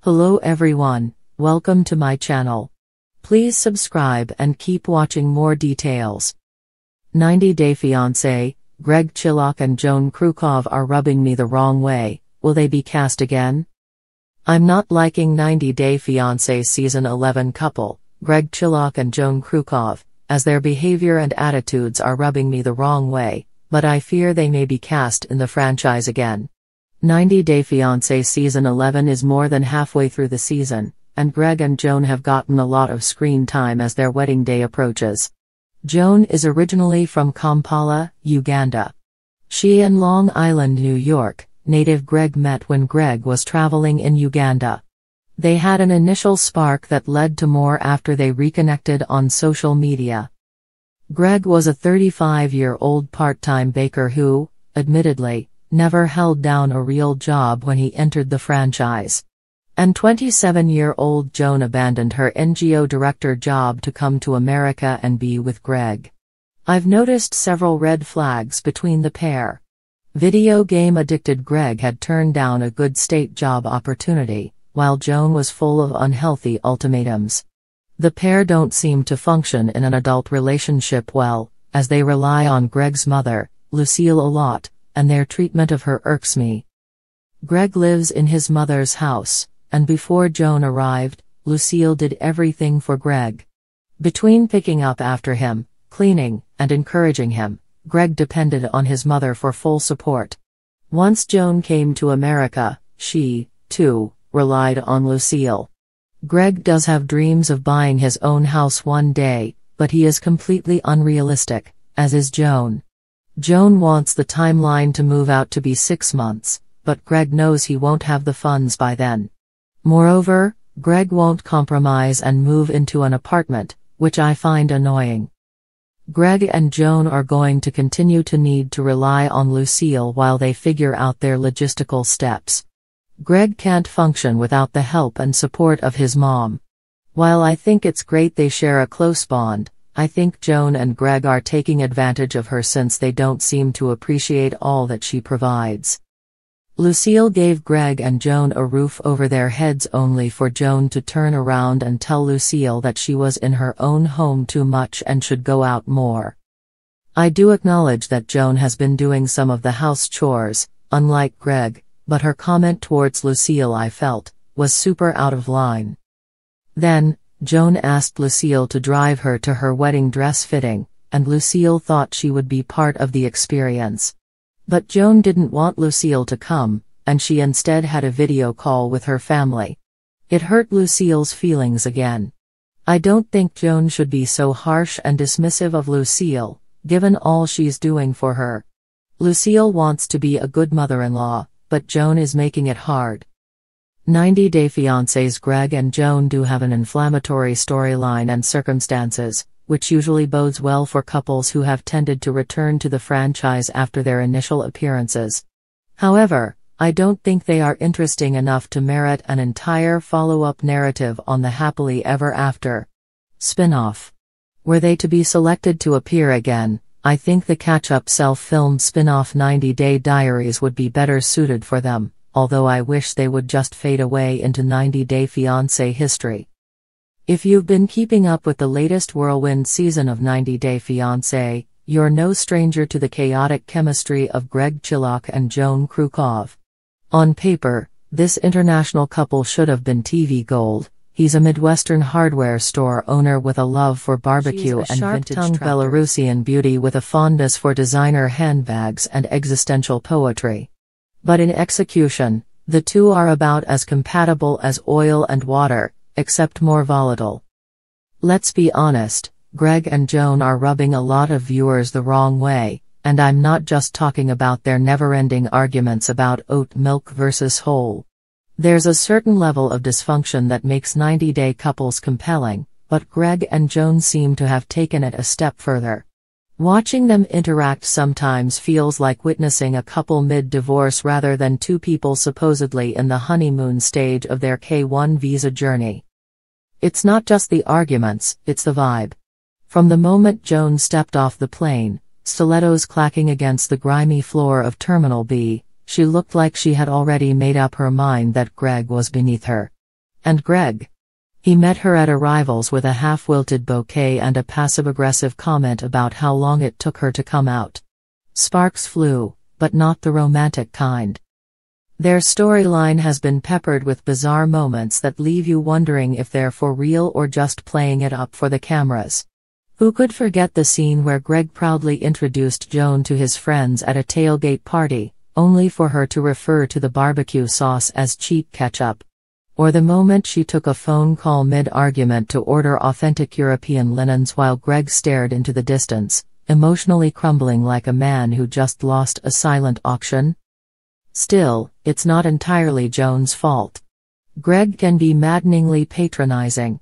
Hello everyone, welcome to my channel. Please subscribe and keep watching more details. 90 Day Fiancé, Greg Chillak and Joan Kruchov are rubbing me the wrong way. Will they be cast again? I'm not liking 90 Day Fiancé Season 11 couple, Greg Chillak and Joan Kruchov, as their behavior and attitudes are rubbing me the wrong way, but I fear they may be cast in the franchise again. 90 Day Fiancé Season 11 is more than halfway through the season, and Greg and Joan have gotten a lot of screen time as their wedding day approaches. Joan is originally from Kampala, Uganda. She and Long Island, New York, native Greg met when Greg was traveling in Uganda. They had an initial spark that led to more after they reconnected on social media. Greg was a 35-year-old part-time baker who, admittedly, never held down a real job when he entered the franchise. And 27-year-old Joan abandoned her NGO director job to come to America and be with Greg. I've noticed several red flags between the pair. Video game addicted Greg had turned down a good state job opportunity, while Joan was full of unhealthy ultimatums. The pair don't seem to function in an adult relationship well, as they rely on Greg's mother, Lucille, a lot, and their treatment of her irks me. Greg lives in his mother's house, and before Joan arrived, Lucille did everything for Greg. Between picking up after him, cleaning, and encouraging him, Greg depended on his mother for full support. Once Joan came to America, she, too, relied on Lucille. Greg does have dreams of buying his own house one day, but he is completely unrealistic, as is Joan. Joan wants the timeline to move out to be 6 months, but Greg knows he won't have the funds by then. Moreover, Greg won't compromise and move into an apartment, which I find annoying. Greg and Joan are going to continue to need to rely on Lucille while they figure out their logistical steps. Greg can't function without the help and support of his mom. While I think it's great they share a close bond, I think Joan and Greg are taking advantage of her since they don't seem to appreciate all that she provides. Lucille gave Greg and Joan a roof over their heads only for Joan to turn around and tell Lucille that she was in her own home too much and should go out more. I do acknowledge that Joan has been doing some of the house chores, unlike Greg, but her comment towards Lucille, I felt, was super out of line. Then, Joan asked Lucille to drive her to her wedding dress fitting, and Lucille thought she would be part of the experience. But Joan didn't want Lucille to come, and she instead had a video call with her family. It hurt Lucille's feelings again. I don't think Joan should be so harsh and dismissive of Lucille, given all she's doing for her. Lucille wants to be a good mother-in-law, but Joan is making it hard. 90 Day Fiancé's Greg and Joan do have an inflammatory storyline and circumstances, which usually bodes well for couples who have tended to return to the franchise after their initial appearances. However, I don't think they are interesting enough to merit an entire follow-up narrative on the happily ever after spin-off. Were they to be selected to appear again, I think the catch-up self-filmed spin-off 90 Day Diaries would be better suited for them, although I wish they would just fade away into 90 Day Fiancé history. If you've been keeping up with the latest whirlwind season of 90 Day Fiancé, you're no stranger to the chaotic chemistry of Greg Chillak and Joan Kruchov. On paper, this international couple should have been TV gold. He's a Midwestern hardware store owner with a love for barbecue and vintage-tongued Belarusian beauty with a fondness for designer handbags and existential poetry. But in execution, the two are about as compatible as oil and water, except more volatile. Let's be honest, Greg and Joan are rubbing a lot of viewers the wrong way, and I'm not just talking about their never-ending arguments about oat milk versus whole. There's a certain level of dysfunction that makes 90 Day couples compelling, but Greg and Joan seem to have taken it a step further. Watching them interact sometimes feels like witnessing a couple mid-divorce rather than two people supposedly in the honeymoon stage of their K-1 visa journey. It's not just the arguments, it's the vibe. From the moment Joan stepped off the plane, stilettos clacking against the grimy floor of Terminal B, she looked like she had already made up her mind that Greg was beneath her. And Greg? He met her at arrivals with a half-wilted bouquet and a passive-aggressive comment about how long it took her to come out. Sparks flew, but not the romantic kind. Their storyline has been peppered with bizarre moments that leave you wondering if they're for real or just playing it up for the cameras. Who could forget the scene where Greg proudly introduced Joan to his friends at a tailgate party, only for her to refer to the barbecue sauce as cheap ketchup? Or the moment she took a phone call mid-argument to order authentic European linens while Greg stared into the distance, emotionally crumbling like a man who just lost a silent auction? Still, it's not entirely Joan's fault. Greg can be maddeningly patronizing.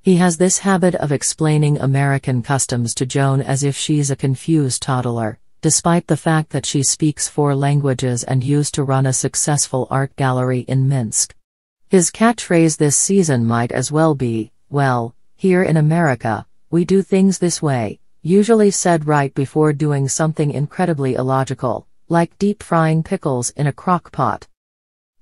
He has this habit of explaining American customs to Joan as if she's a confused toddler, despite the fact that she speaks 4 languages and used to run a successful art gallery in Minsk. His catchphrase this season might as well be, "Well, here in America, we do things this way," usually said right before doing something incredibly illogical, like deep-frying pickles in a crock pot.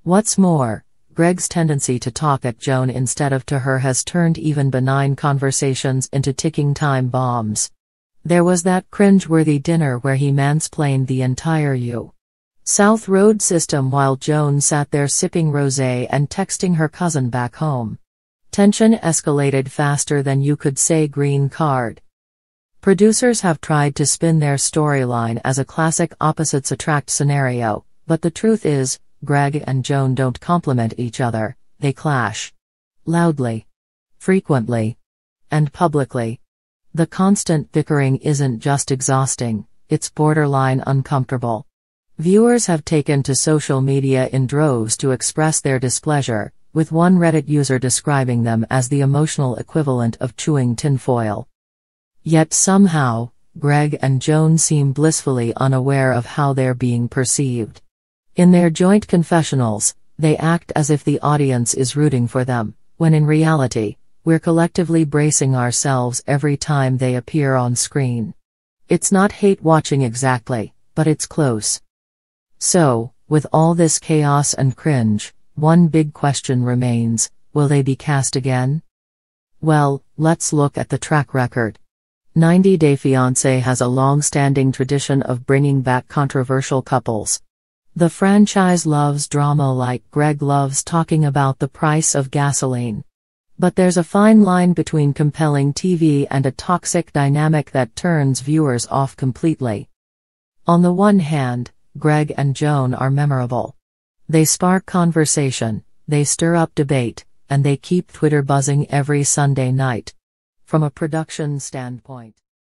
What's more, Greg's tendency to talk at Joan instead of to her has turned even benign conversations into ticking time bombs. There was that cringe-worthy dinner where he mansplained the entire South Road system while Joan sat there sipping rosé and texting her cousin back home. Tension escalated faster than you could say green card. Producers have tried to spin their storyline as a classic opposites attract scenario, but the truth is, Greg and Joan don't complement each other, they clash. Loudly. Frequently. And publicly. The constant bickering isn't just exhausting, it's borderline uncomfortable. Viewers have taken to social media in droves to express their displeasure, with one Reddit user describing them as the emotional equivalent of chewing tinfoil. Yet somehow, Greg and Joan seem blissfully unaware of how they're being perceived. In their joint confessionals, they act as if the audience is rooting for them, when in reality, we're collectively bracing ourselves every time they appear on screen. It's not hate watching exactly, but it's close. So, with all this chaos and cringe, one big question remains: will they be cast again? Well, let's look at the track record. 90 Day Fiancé has a long-standing tradition of bringing back controversial couples. The franchise loves drama like Greg loves talking about the price of gasoline. But there's a fine line between compelling TV and a toxic dynamic that turns viewers off completely. On the one hand, Greg and Joan are memorable. They spark conversation, they stir up debate, and they keep Twitter buzzing every Sunday night. From a production standpoint,